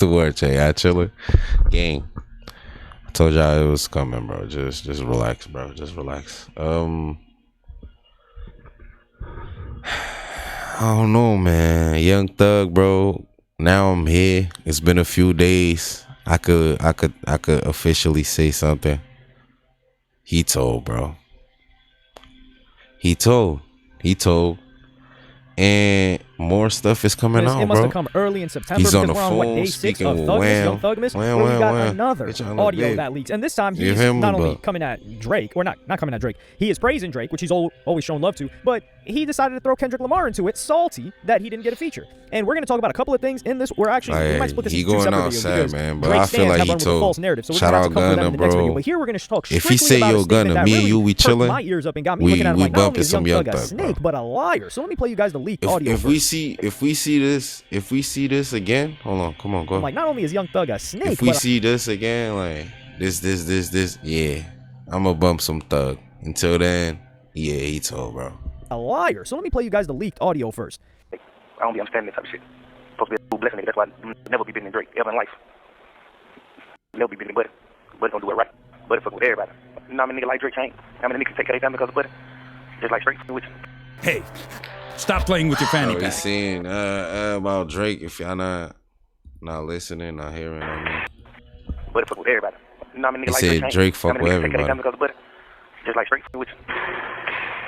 the word, Jay? I chiller. Gang. I told y'all it was coming, bro. Just relax, bro. Just relax. I don't know, man. Young Thug, bro. Now I'm here. It's been a few days. I could officially say something. He told, bro. He told. And more stuff is coming out, It must bro. have come early in September. He's on the because we're on, what, phone day 6 speaking of with Thugmas, Young Wham. Thugmas, Wham, where we wham, got wham. another Bitch, I look audio big. that leaks. And this time Give he's him not the only buck. coming at Drake, or not coming at Drake. He is praising Drake, which he's always shown love to, but he decided to throw Kendrick Lamar into it, salty that he didn't get a feature. And we're going to talk about a couple of things in this. We're actually, we might split this he into two going separate outside, videos because man, but Drake I feel stands like have he run with the false told. narrative, so we're Shout going to have out to come for them Gunna, in the next video. bro. But here we're going to talk If strictly he say about yo a statement Gunna, that me and really you, we perked chilling. my ears up and got me We looking at him like, not bumping only is some Young Young Thug a Thug, snake, bro. but a liar. So let me play you guys the leaked audio If first. we see this again, hold on, come on, go. I'm like, not only is Young Thug a snake, If we but see this again, like this, yeah, I'ma bump some Thug. Until then, yeah, he told, bro. a liar. So let me play you guys the leaked audio first. I don't be understanding this type of shit. Supposed to be a true blessing, nigga. That's why I never be bigger than Drake ever in life. Never be bigger than Buddy. Buddy gonna do it right. Buddy fuck with everybody. You know how many niggas like Drake ain't? How many niggas take care of their family because of Buddy? Just like straight with you. Hey, stop playing with your fanny He's pack. saying about Drake. If y'all not listening, not hearing, I mean, Buddy fuck with everybody. You know how many he niggas like said Drake ain't? Drake fuck How many with niggas take care of their everybody. family because of Buddy? Just like straight with you.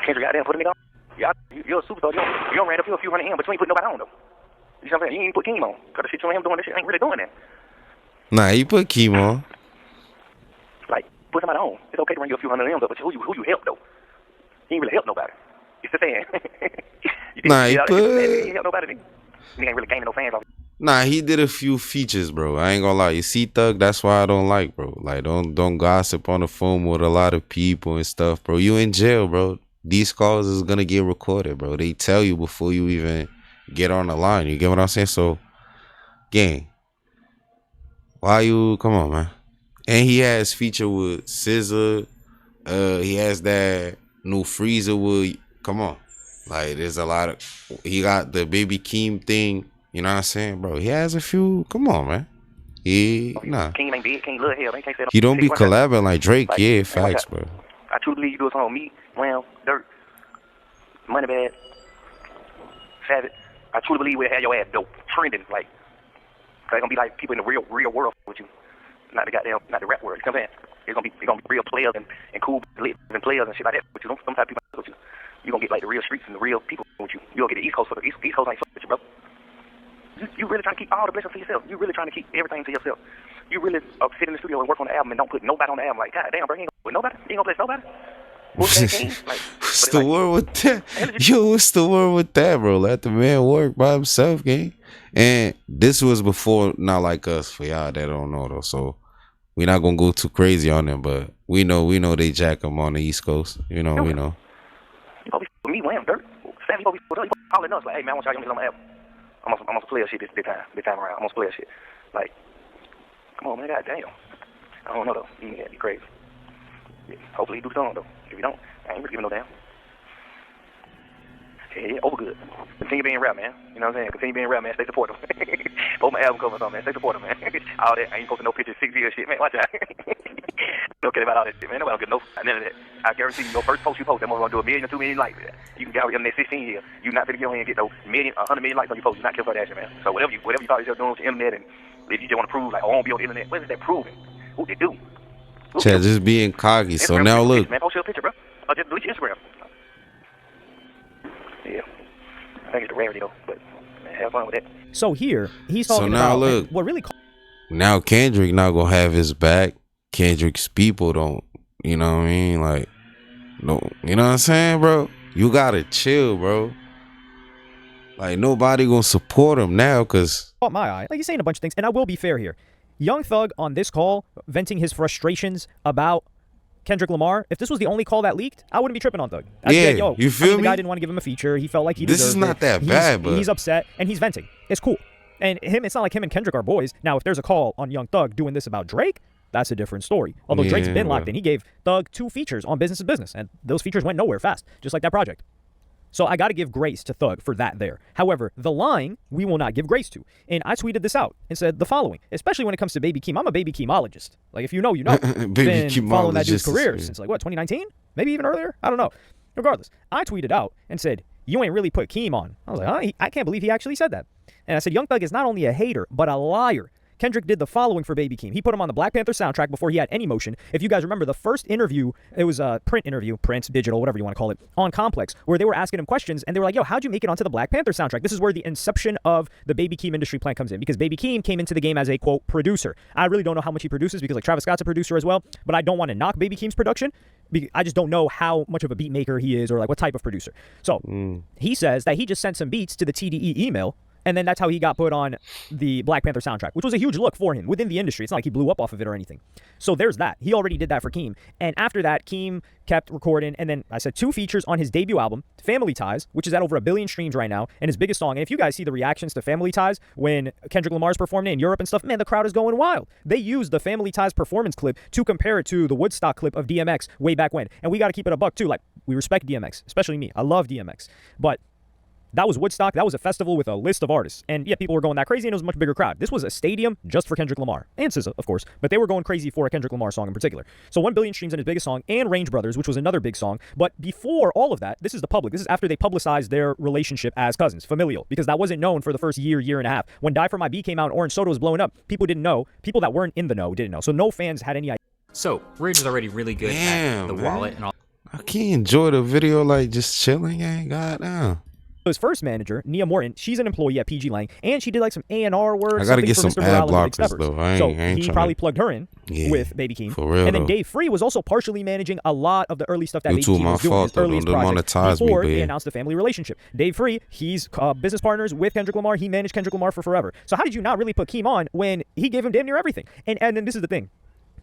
Kendrick out there put a nigga on. You're a superstar. You don't ran up a few hundred M, but you ain't put nobody on though. You know what I'm saying? You ain't put Keem on. Cause the shit you and him doing, this shit ain't really doing that. Nah, he put Keem on. Like, put somebody on. It's okay to run you a few hundred M's, but who you help though? He ain't really help nobody. It's the saying. Nah, he He put. help nobody. He ain't really gaining no fans off. Nah, he did a few features, bro. I ain't gonna lie. You see, Thug, that's why I don't like, bro. Like, don't gossip on the phone with a lot of people and stuff, bro. You in jail, bro. These calls is gonna get recorded, bro. They tell you before you even get on the line. You get what I'm saying? So, gang, why you? Come on, man. And he has feature with SZA. He has that new Freezer with. Come on, like there's a lot of. He got the Baby Keem thing. You know what I'm saying, bro? He has a few. Come on, man. Nah. King ain't big, King love hell. Can't say He don't be collab. collabing like Drake. Like, Yeah, facts, bro. I truly believe you do a song with me, Wham, Dirt, Moneybag, Savage. I truly believe we'll have your ass dope, trending, like, cause it's gonna be like people in the real world with you, not the rap world. You know what I'm saying? It's gonna be real players and cool lit and players and shit like that with you. Some type of people with you. You gonna get like the real streets and the real people with you. You gonna get the East Coast for the East Coast ain't fuck with you, bro. You really trying to keep all the blessings to yourself. You really trying to keep everything to yourself. You really sit in the studio and work on the album and don't put nobody on the album. Like, God damn, bro, you ain't gonna put nobody. You ain't gonna bless nobody. Like, What's the word with that? Yo, what's the word with that, bro? Let the man work by himself, gang. And this was before Not Like Us, for y'all that don't know, though. So we're not gonna go too crazy on them, but we know they jack them on the East Coast. We know. You gonna be for me, Wham, Dirt. Sam, you gonna be for us. You gonna calling us like, hey man, I want y'all to get on my album. I'm gonna play a shit this time around. I'm gonna play a shit. Like, come on, man, goddamn. I don't know though. You gotta be crazy. Yeah, hopefully you do something though. If you don't, I ain't really giving no damn. Yeah, over good. Continue being rap, man. You know what I'm saying? Continue being rap, man. Stay supportive. Post my album cover or something, man. Stay supportive, man. All that. I ain't posting no pictures, 6 years shit, man. Watch out. Don't care about all that shit, man. Nobody don't get none of that. I guarantee you, your first post you post, that motherfucker gonna do 1 million or 2 million likes. You can get in that 16 years. You not gonna get on here and get no 100 million likes on your post. You not care for that shit, man. So whatever you thought you were doing with your internet, and if you just want to prove like, oh, I won't be on the internet, what is that proving? What they do? Chad, just being cocky. So Instagram, now look. Man, post your picture, bro. Or just delete your Instagram. Yeah. I think it's the rarity though, but man, have fun with that. So here, he's talking now about look. what really. Now Kendrick not gonna have his back. Kendrick's people don't, you know what I mean? Like, no, you know what I'm saying, bro? You gotta chill, bro. Like, nobody gonna support him now, cause Caught my eye. Like, he's saying a bunch of things, and I will be fair here. Young Thug on this call, venting his frustrations about Kendrick Lamar. If this was the only call that leaked, I wouldn't be tripping on Thug. I'd be Yeah, like, yo, you feel The me? guy didn't want to give him a feature. He felt like he This deserved is not it. that He's- bad, but he's upset and he's venting. It's cool. And it's not like him and Kendrick are boys. Now, if there's a call on Young Thug doing this about Drake, that's a different story. Although Drake's been locked in. He gave Thug 2 features on Business is Business, and those features went nowhere fast, just like that project. So I got to give grace to Thug for that there. However, the lying, we will not give grace to. And I tweeted this out and said the following, especially when it comes to Baby Keem. I'm a Baby Keemologist. Like, if you know, you know. Been following that dude's career since, like, what, 2019? Maybe even earlier? I don't know. Regardless, I tweeted out and said, you ain't really put Keem on. I was like, huh? I can't believe he actually said that. And I said, Young Thug is not only a hater, but a liar. Kendrick did the following for Baby Keem. He put him on the Black Panther soundtrack before he had any motion. If you guys remember the first interview, it was a print interview, print, digital, whatever you want to call it, on Complex, where they were asking him questions, and they were like, yo, how'd you make it onto the Black Panther soundtrack? This is where the inception of the Baby Keem industry plan comes in, because Baby Keem came into the game as a, quote, producer. I really don't know how much he produces, because, like, Travis Scott's a producer as well, but I don't want to knock Baby Keem's production. I just don't know how much of a beat maker he is, or, like, what type of producer. So, he says that he just sent some beats to the TDE email, and then that's how he got put on the Black Panther soundtrack, which was a huge look for him within the industry. It's not like he blew up off of it or anything. So there's that. He already did that for Keem. And after that, Keem kept recording. And then I said 2 features on his debut album, Family Ties, which is at over 1 billion streams right now, and his biggest song. And if you guys see the reactions to Family Ties when Kendrick Lamar's performing in Europe and stuff, man, the crowd is going wild. They used the Family Ties performance clip to compare it to the Woodstock clip of DMX way back when. And we got to keep it a buck, too. Like, we respect DMX, especially me. I love DMX. But that was Woodstock. That was a festival with a list of artists. And yeah, people were going that crazy, and it was a much bigger crowd. This was a stadium just for Kendrick Lamar. And SZA, of course. But they were going crazy for a Kendrick Lamar song in particular. So 1 billion streams in his biggest song, and Range Brothers, which was another big song. But before all of that, this is the public. This is after they publicized their relationship as cousins, familial. Because that wasn't known for the first year, year and a half. When Die For My Beat came out and Orange Soda was blowing up, people didn't know. People that weren't in the know didn't know. So no fans had any idea. So, Rage is already really good at the wallet and all. I can't enjoy the video like just chilling, gang. Goddamn. His first manager, Nia Morton, she's an employee at PG Lang, and she did like some A&R work. I gotta get some ad blockers though. He probably plugged her in with Baby Keem. For real, and then Dave Free was also partially managing a lot of the early stuff that Baby Keem was doing, his earliest project, before they announced the family relationship. Dave Free, he's business partners with Kendrick Lamar. He managed Kendrick Lamar for forever. So how did you not really put Keem on when he gave him damn near everything? And then this is the thing.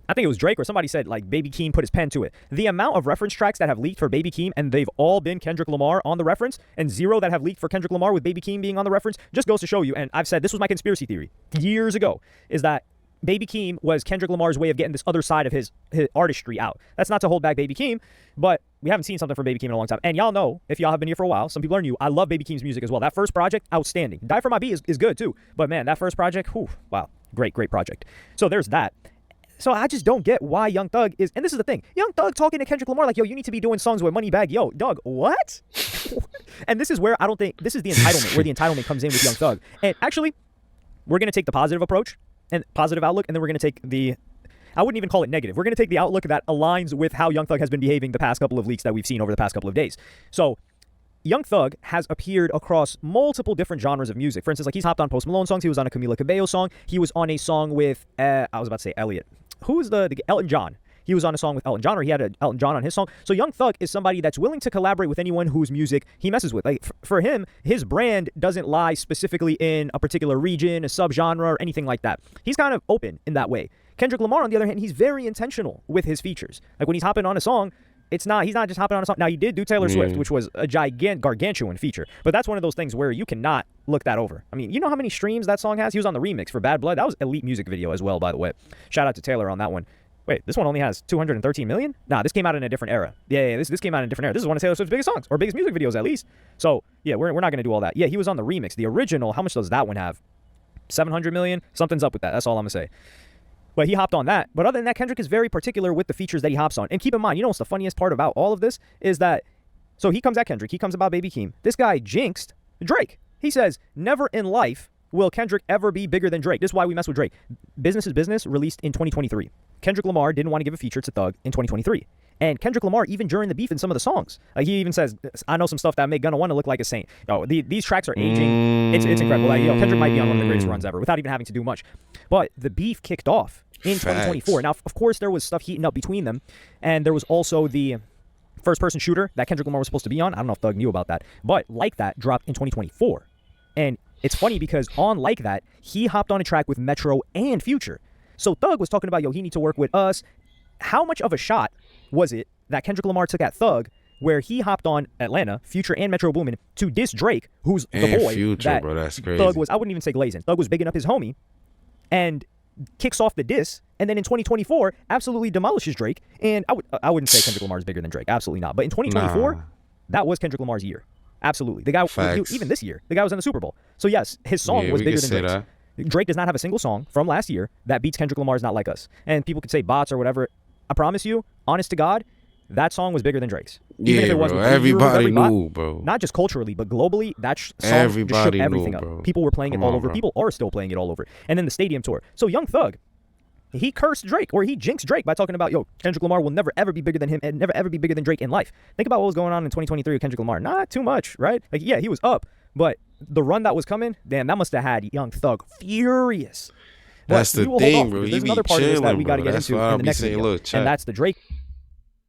I think it was Drake or somebody said, like, Baby Keem put his pen to it. The amount of reference tracks that have leaked for Baby Keem, and they've all been Kendrick Lamar on the reference, and 0 that have leaked for Kendrick Lamar with Baby Keem being on the reference, just goes to show you, and I've said this was my conspiracy theory years ago, is that Baby Keem was Kendrick Lamar's way of getting this other side of his artistry out. That's not to hold back Baby Keem, but we haven't seen something from Baby Keem in a long time. And y'all know, if y'all have been here for a while, some people are new, I love Baby Keem's music as well. That first project, outstanding. Die For My Beat is good too, but man, that first project, whew, wow, great project. So there's that. So I just don't get why Young Thug is, and this is the thing, Young Thug talking to Kendrick Lamar like, yo, you need to be doing songs with Moneybagg. Yo, dog, what? And this is where I don't think, this is the entitlement, where the entitlement comes in with Young Thug. And actually, we're going to take the positive approach and positive outlook, and then we're going to take the, I wouldn't even call it negative. We're going to take the outlook that aligns with how Young Thug has been behaving the past couple of leaks that we've seen over the past couple of days. So Young Thug has appeared across multiple different genres of music. For instance, like, he's hopped on Post Malone songs. He was on a Camila Cabello song. He was on a song with, I was about to say Elliot. Who's the Elton John? He was on a song with Elton John, or he had Elton John on his song. So Young Thug is somebody that's willing to collaborate with anyone whose music he messes with. Like, for him, his brand doesn't lie specifically in a particular region, a subgenre, or anything like that. He's kind of open in that way. Kendrick Lamar, on the other hand, he's very intentional with his features. Like, when he's hopping on a song, he's not just hopping on a song. Now, he did do Taylor Swift, which was a gargantuan feature. But that's one of those things where you cannot look that over. I mean, you know how many streams that song has? He was on the remix for Bad Blood. That was elite music video as well, by the way. Shout out to Taylor on that one. Wait, this one only has 213 million? Nah, this came out in a different era. Yeah, this came out in a different era. This is one of Taylor Swift's biggest songs, or biggest music videos at least. So, yeah, we're not going to do all that. Yeah, he was on the remix. The original, how much does that one have? 700 million? Something's up with that. That's all I'm going to say. But he hopped on that. But other than that, Kendrick is very particular with the features that he hops on. And keep in mind, you know what's the funniest part about all of this? Is that, so he comes at Kendrick. He comes about Baby Keem. This guy jinxed Drake. He says, never in life will Kendrick ever be bigger than Drake. This is why we mess with Drake. Business is Business released in 2023. Kendrick Lamar didn't want to give a feature to Thug in 2023. And Kendrick Lamar, even during the beef in some of the songs, he even says, I know some stuff that make Gunna Wanna look like a saint. No, these tracks are aging. It's incredible. Like, Kendrick might be on one of the greatest runs ever without even having to do much. But the beef kicked off in 2024. Now, of course, there was stuff heating up between them. And there was also the first-person shooter that Kendrick Lamar was supposed to be on. I don't know if Thug knew about that. But Like That dropped in 2024. And it's funny because on Like That, he hopped on a track with Metro and Future. So Thug was talking about, he need to work with us. How much of a shot was it that Kendrick Lamar took at Thug, where he hopped on Atlanta, Future, and Metro Boomin to diss Drake, who's the boy Future, that bro, that's crazy. Thug was, I wouldn't even say glazing. Thug was bigging up his homie, and kicks off the diss, and then in 2024, absolutely demolishes Drake. And I wouldn't say Kendrick Lamar is bigger than Drake. Absolutely not. But in 2024, that was Kendrick Lamar's year. Absolutely. The guy, even this year, the guy was in the Super Bowl. So yes, his song was bigger than Drake's. Drake does not have a single song from last year that beats Kendrick Lamar's Not Like Us. And people could say bots or whatever. I promise you, honest to God, that song was bigger than Drake's. Even if it wasn't, everybody knew, bro. Not just culturally, but globally, that song just shook everything up. Bro. People were playing it all over. Bro. People are still playing it all over. And then the stadium tour. So Young Thug, he cursed Drake, or he jinxed Drake by talking about, Kendrick Lamar will never ever be bigger than him and never ever be bigger than Drake in life. Think about what was going on in 2023 with Kendrick Lamar. Not too much, right? Like, yeah, he was up, but the run that was coming, damn, that must have had Young Thug furious. That's the thing, bro. There's another part of this that we got to get into in the next video, and that's the Drake.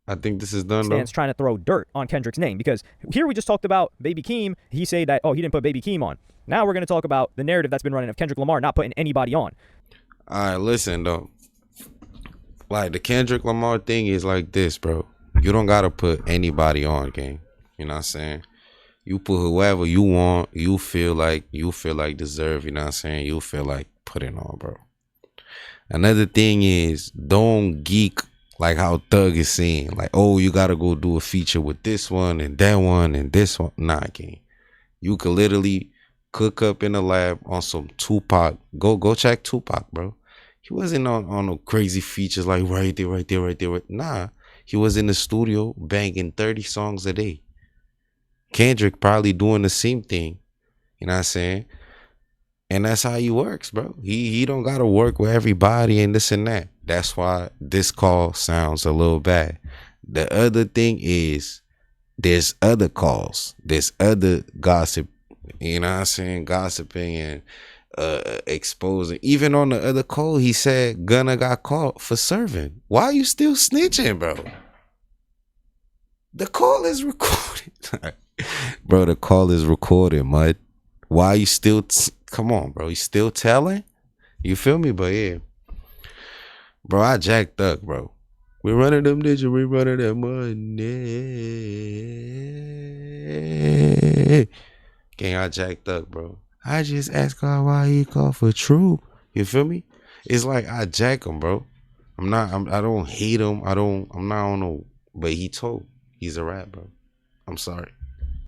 I think this is done, though. Trying to throw dirt on Kendrick's name, because here we just talked about Baby Keem. He said that, he didn't put Baby Keem on. Now we're going to talk about the narrative that's been running of Kendrick Lamar not putting anybody on. All right, listen, though. Like, the Kendrick Lamar thing is like this, bro. You don't got to put anybody on, gang. You know what I'm saying? You put whoever you want, you feel like deserve, you know what I'm saying? You feel like putting on, bro. Another thing is, don't geek like how Thug is saying. Like, oh, you got to go do a feature with this one and that one and this one. Nah, gang. You could literally cook up in the lab on some Tupac. Go check Tupac, bro. He wasn't on no crazy features like right there. Nah, he was in the studio banging 30 songs a day. Kendrick probably doing the same thing. You know what I'm saying? And that's how he works, bro. He don't got to work with everybody and this and that. That's why this call sounds a little bad. The other thing is there's other calls. There's other gossip. You know what I'm saying? Gossiping and exposing. Even on the other call, he said Gunna got caught for serving. Why are you still snitching, bro? The call is recorded. Bro, the call is recorded, mud. Why are you still... Come on, bro. You still telling? You feel me? But yeah. Bro, I jacked up, bro. We running them digits. We running that money. Gang, I jacked up, bro. I just asked God why he called for True. You feel me? It's like I jack him, bro. I don't hate him. I'm not on no... But he told. He's a rat, bro. I'm sorry.